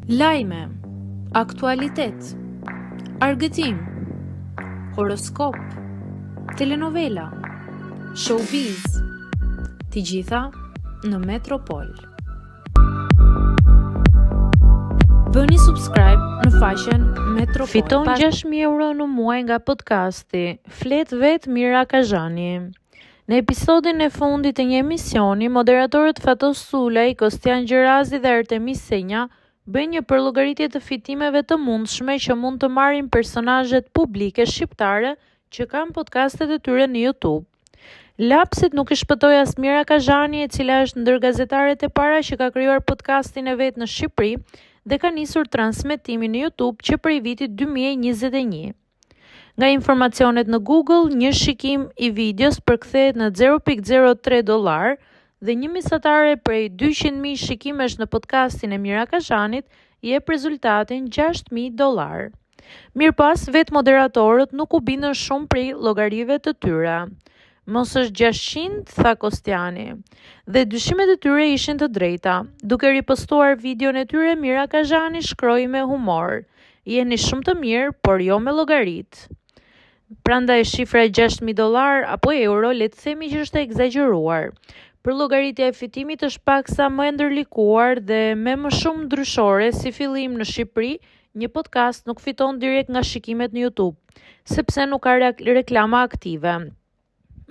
Lajme, aktualitet, argëtim, horoskop, telenovela, showbiz, të gjitha në Metropol. Bëni subscribe në faqen Metropol. Fiton 6.000 euro në muaj nga podcasti Flet vet Mira Kazhani. Në episodin e fundit të një emisioni, moderatorët Fatos Sulaj, Kostian Gjerazi dhe Artemis Senja bëjnë një përllogëritje të fitimeve të mundshme që mund të marrin personazhet publike shqiptare që kanë podcastet e tyre në YouTube. Lapsit nuk i shpëtoi as Mira Kazhani, e cila është ndër gazetaret e para që ka krijuar podcastin e vet në Shqipëri dhe ka nisur transmetimin në YouTube që prej vitit 2021. Nga informacionet në Google, një shikim i videos përkthehet në $0.03 dhe një mesatare prej 200.000 shikimesh në podcastin e Mira Kazhanit jep rezultatin $6.000. Mirëpas, vetë moderatorët nuk u bindën shumë prej llogarive të tyre. Mos është 600, tha Kostiani, dhe dyshimet e tyre ishin të drejta. Duke ripostuar videon e tyre, Mira Kazhani shkroi me humor: "Jeni shumë të mirë, por jo me llogarit." Prandaj shifra e $6.000 apo euro le të themi që është e egzageruar. Përllogëritja e fitimit është paksa më e ndërlikuar dhe me më shumë ndryshore. Si fillim, në Shqipëri, një podcast nuk fiton direkt nga shikimet në YouTube, sepse nuk ka reklama aktive.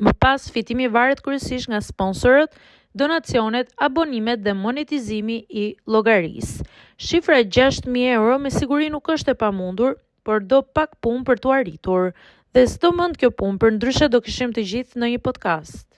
Më pas, fitimi varet kryesisht nga sponsorët, donacionet, abonimet dhe monetizimi i llogarisë. Shifra e €6.000 me siguri nuk është e pamundur, por do pak punë për t'u arritur. Dhe s'do mend kjo punë, përndryshe do kishim të gjithë në një podcast.